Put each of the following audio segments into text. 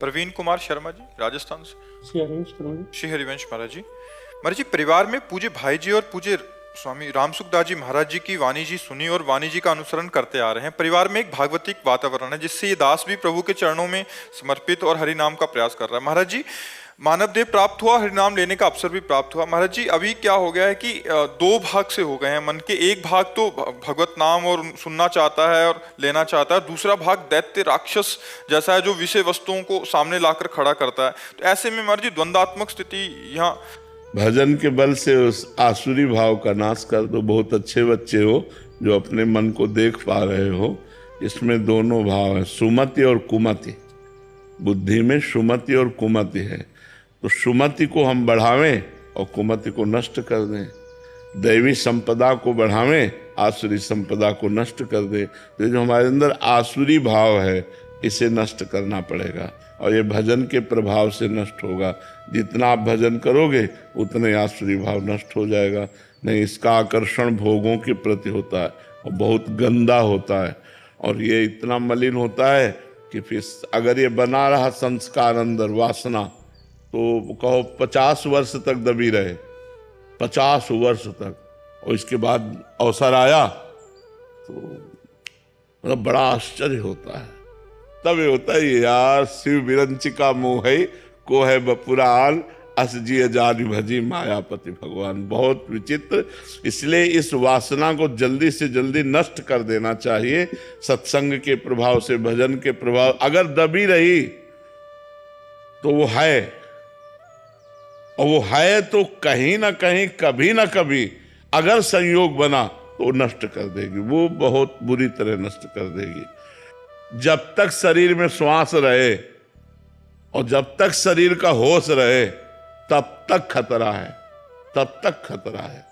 प्रवीण कुमार शर्मा जी, राजस्थान से। श्री हरिवंश शर्मा जी। श्री हरिवंश महाराज जी। महाराज जी, परिवार में पूज्य भाई जी और पूज्य स्वामी रामसुखदास जी महाराज जी की वाणी जी सुनी और वाणी जी का अनुसरण करते आ रहे हैं। परिवार में एक भागवतिक वातावरण है जिससे ये दास भी प्रभु के चरणों में समर्पित और हरि नाम का प्रयास कर रहा है। महाराज जी, मानव देह प्राप्त हुआ, हरिनाम लेने का अवसर भी प्राप्त हुआ। महाराज जी, अभी क्या हो गया है कि दो भाग से हो गए हैं मन के। एक भाग तो भगवत नाम और सुनना चाहता है और लेना चाहता है, दूसरा भाग दैत्य राक्षस जैसा है जो विषय वस्तुओं को सामने लाकर खड़ा करता है। तो ऐसे में महाराज जी द्वंदात्मक स्थिति यहाँ। भजन के बल से उस आसुरी भाव का नाश कर दो। बहुत अच्छे बच्चे हो जो अपने मन को देख पा रहे हो। इसमें दोनों भाव है, सुमति और कुमति। बुद्धि में सुमति और कुमति है, तो सुमति को हम बढ़ावें और कुमति को नष्ट कर दें। दैवी संपदा को बढ़ावें, आसुरी संपदा को नष्ट कर दें। तो जो हमारे अंदर आसुरी भाव है इसे नष्ट करना पड़ेगा और ये भजन के प्रभाव से नष्ट होगा। जितना आप भजन करोगे उतने आसुरी भाव नष्ट हो जाएगा। नहीं, इसका आकर्षण भोगों के प्रति होता है और बहुत गंदा होता है और ये इतना मलिन होता है कि फिर अगर ये बना रहा संस्कार अंदर, वासना, तो कहो 50 वर्ष तक दबी रहे, 50 वर्ष तक, और इसके बाद अवसर आया तो मतलब बड़ा आश्चर्य होता है। तब ये होता है यार, शिव विरंचिका मोह है को है बपुरान, अस जिय जानी भजी मायापति भगवान। बहुत विचित्र। इसलिए इस वासना को जल्दी से जल्दी नष्ट कर देना चाहिए। सत्संग के प्रभाव से, भजन के प्रभाव, अगर दबी रही तो वो है, और वो है तो कहीं ना कहीं, कभी ना कभी अगर संयोग बना तो नष्ट कर देगी। वो बहुत बुरी तरह नष्ट कर देगी। जब तक शरीर में श्वास रहे और जब तक शरीर का होश रहे तब तक खतरा है, तब तक खतरा है।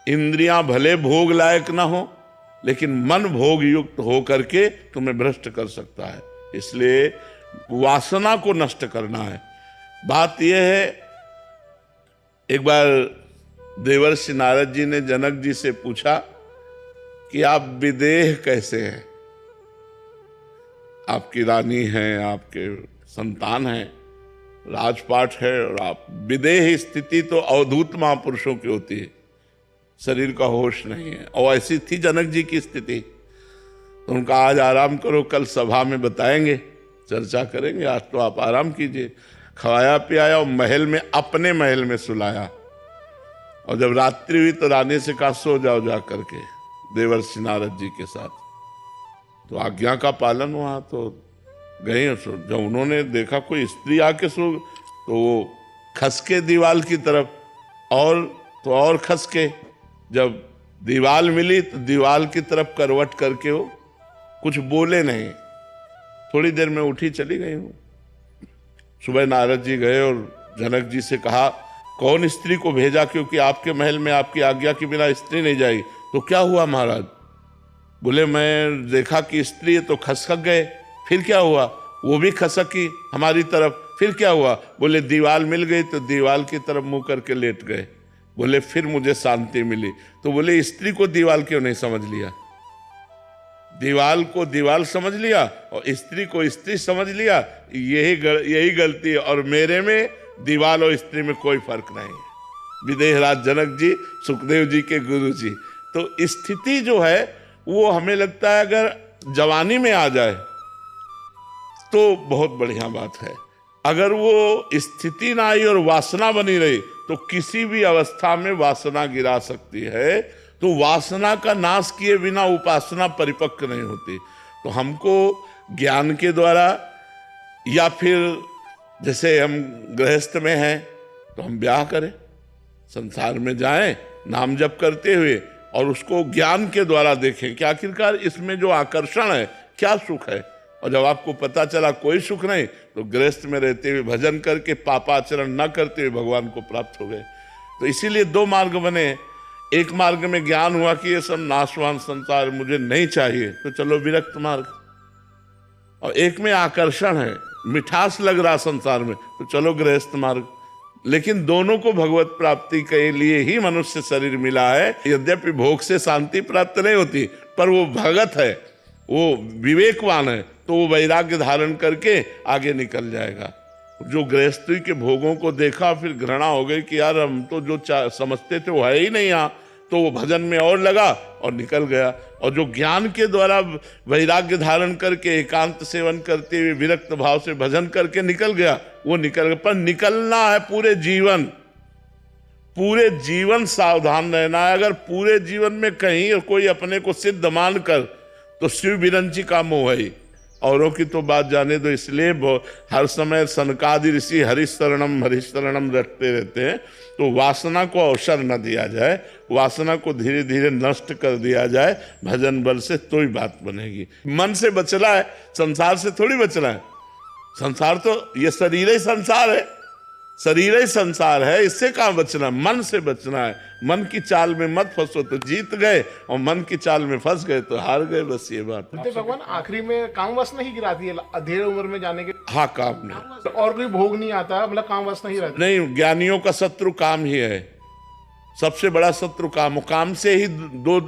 इंद्रियां भले भोग लायक ना हो, लेकिन मन भोग युक्त हो करके तुम्हें भ्रष्ट कर सकता है। इसलिए वासना को नष्ट करना है। बात यह है, एक बार देवर्षि नारद जी ने जनक जी से पूछा कि आप विदेह कैसे हैं? आपकी रानी हैं, आपके संतान हैं, राजपाट है, और आप विदेह स्थिति तो अवधूत महापुरुषों की होती है, शरीर का होश नहीं है। और ऐसी थी जनक जी की स्थिति। तो उनका आज आराम करो, कल सभा में बताएंगे, चर्चा करेंगे। आज तो आप आराम कीजिए। खवाया पियाया और महल में, अपने महल में सुलाया, और जब रात्रि हुई तो रानी से कहा सो जाओ जा करके देवर्षि नारद जी के साथ। तो आज्ञा का पालन हुआ, तो गए। जब उन्होंने देखा कोई स्त्री आके सो, तो वो खसके दीवाल की तरफ, और तो और खसके। जब दीवाल मिली तो दीवाल की तरफ करवट करके वो कुछ बोले नहीं। थोड़ी देर में उठी चली गई हूँ। सुबह नारद जी गए और जनक जी से कहा कौन स्त्री को भेजा, क्योंकि आपके महल में आपकी आज्ञा के बिना स्त्री नहीं जाएगी। तो क्या हुआ महाराज? बोले मैं देखा कि स्त्री है तो खसक गए। फिर क्या हुआ? वो भी खसकी हमारी तरफ। फिर क्या हुआ? बोले दीवाल मिल गई तो दीवाल की तरफ मुंह करके लेट गए। बोले फिर मुझे शांति मिली। तो बोले स्त्री को दीवाल क्यों नहीं समझ लिया? दीवाल को दीवाल समझ लिया और स्त्री को स्त्री समझ लिया। यही गलती है। और मेरे में दीवाल और स्त्री में कोई फर्क नहीं है। विदेहराज जनक जी, सुखदेव जी के गुरु जी। तो स्थिति जो है वो हमें लगता है अगर जवानी में आ जाए तो बहुत बढ़िया बात है। अगर वो स्थिति ना आई और वासना बनी रही तो किसी भी अवस्था में वासना गिरा सकती है। तो वासना का नाश किए बिना उपासना परिपक्व नहीं होती। तो हमको ज्ञान के द्वारा, या फिर जैसे हम गृहस्थ में हैं तो हम ब्याह करें, संसार में जाएं नाम जप करते हुए, और उसको ज्ञान के द्वारा देखें कि आखिरकार इसमें जो आकर्षण है क्या सुख है। और जब आपको पता चला कोई सुख नहीं, तो गृहस्थ में रहते हुए भजन करके पापाचरण न करते हुए भगवान को प्राप्त हो गए। तो इसीलिए दो मार्ग बने। एक मार्ग में ज्ञान हुआ कि ये सब नाशवान संसार मुझे नहीं चाहिए, तो चलो विरक्त मार्ग। और एक में आकर्षण है, मिठास लग रहा संसार में, तो चलो गृहस्थ मार्ग। लेकिन दोनों को भगवत प्राप्ति के लिए ही मनुष्य शरीर मिला है। यद्यपि भोग से शांति प्राप्त नहीं होती, पर वो भगत है, वो विवेकवान है तो वो वैराग्य धारण करके आगे निकल जाएगा। जो गृहस्थी के भोगों को देखा फिर घृणा हो गई कि यार हम तो जो समझते थे वो है ही नहीं यहाँ, तो वो भजन में और लगा और निकल गया। और जो ज्ञान के द्वारा वैराग्य धारण करके एकांत सेवन करते हुए विरक्त भाव से भजन करके निकल गया, वो निकल गया। पर निकलना है पूरे जीवन सावधान रहना है। अगर पूरे जीवन में कहीं कोई अपने को सिद्ध मान कर, तो शिव विरंची का मोह है। औरों की तो बात जाने दो, इसलिए हर समय सनकादि ऋषि हरिशरणम रखते रहते हैं। तो वासना को अवसर न दिया जाए, वासना को धीरे धीरे नष्ट कर दिया जाए भजन बल से, तो ही बात बनेगी। मन से बचना है, संसार से थोड़ी बचना है। संसार तो ये शरीर ही संसार है, शरीर ही संसार है, इससे कहाँ बचना? मन से बचना है। मन की चाल में मत फंसो तो जीत गए, और मन की चाल में फंस गए तो हार गए। बस ये बात। भगवान आखिरी में काम वासना ही गिराती है अधेड़ उम्र में जाने के। हाँ, काम नहीं, और कोई भोग नहीं आता, मतलब काम वासना ही रहती नहीं। ज्ञानियों का शत्रु काम ही है, सबसे बड़ा शत्रु काम। काम से ही दो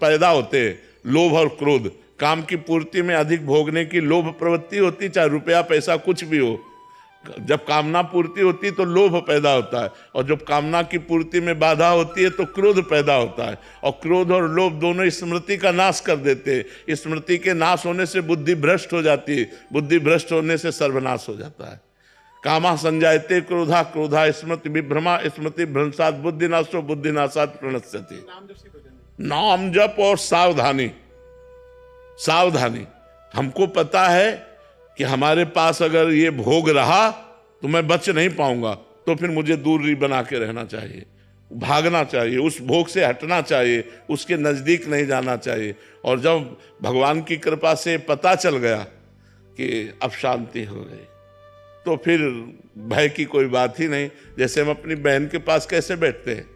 पैदा होते हैं, लोभ और क्रोध। काम की पूर्ति में अधिक भोगने की लोभ प्रवृत्ति होती, चाहे रुपया पैसा कुछ भी हो। जब कामना पूर्ति होती तो लोभ पैदा होता है, और जब कामना की पूर्ति में बाधा होती है तो क्रोध पैदा होता है। और क्रोध और लोभ दोनों स्मृति का नाश कर देते हैं। स्मृति के नाश होने से बुद्धि भ्रष्ट हो जाती है, बुद्धि भ्रष्ट होने से सर्वनाश हो जाता है। कामा संजायते क्रोधा, क्रोधा स्मृति विभ्रमा, स्मृति भ्रंशात बुद्धिनाशो, बुद्धिनाशात प्रणश्यति। नाम जप और सावधानी। हमको पता है कि हमारे पास अगर ये भोग रहा तो मैं बच नहीं पाऊंगा, तो फिर मुझे दूरी बना के रहना चाहिए, भागना चाहिए, उस भोग से हटना चाहिए, उसके नज़दीक नहीं जाना चाहिए। और जब भगवान की कृपा से पता चल गया कि अब शांति हो गई, तो फिर भय की कोई बात ही नहीं। जैसे हम अपनी बहन के पास कैसे बैठते हैं,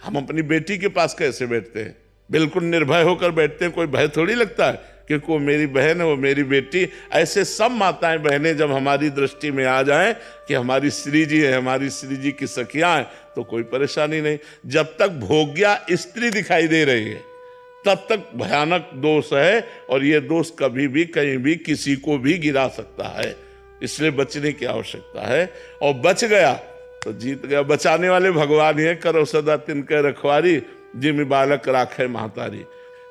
हम अपनी बेटी के पास कैसे बैठते हैं, बिल्कुल निर्भय होकर बैठते हैं, कोई भय थोड़ी लगता है, क्योंकि वो मेरी बहन है, वो मेरी बेटी। ऐसे सब माताएं बहनें जब हमारी दृष्टि में आ जाएं कि हमारी श्री जी है, हमारी श्री जी की सखियां हैं, तो कोई परेशानी नहीं। जब तक भोग्या स्त्री दिखाई दे रही है तब तक भयानक दोष है, और ये दोष कभी भी कहीं भी किसी को भी गिरा सकता है। इसलिए बचने की आवश्यकता है, और बच गया तो जीत गया। बचाने वाले भगवान ही है, करो सदा तिनके रखवारी, जिम बालक राखे महतारी।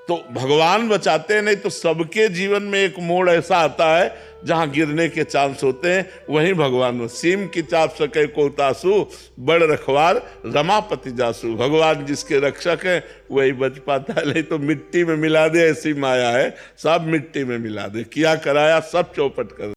तो भगवान बचाते हैं, नहीं तो सबके जीवन में एक मोड़ ऐसा आता है जहां गिरने के चांस होते हैं, वहीं भगवान। सीम की चाप सके कोतासु, बड़ रखवार रमापति जासु। भगवान जिसके रक्षक है वही बच पाता है, नहीं तो मिट्टी में मिला दे, ऐसी माया है, सब मिट्टी में मिला दे, किया कराया सब चौपट कर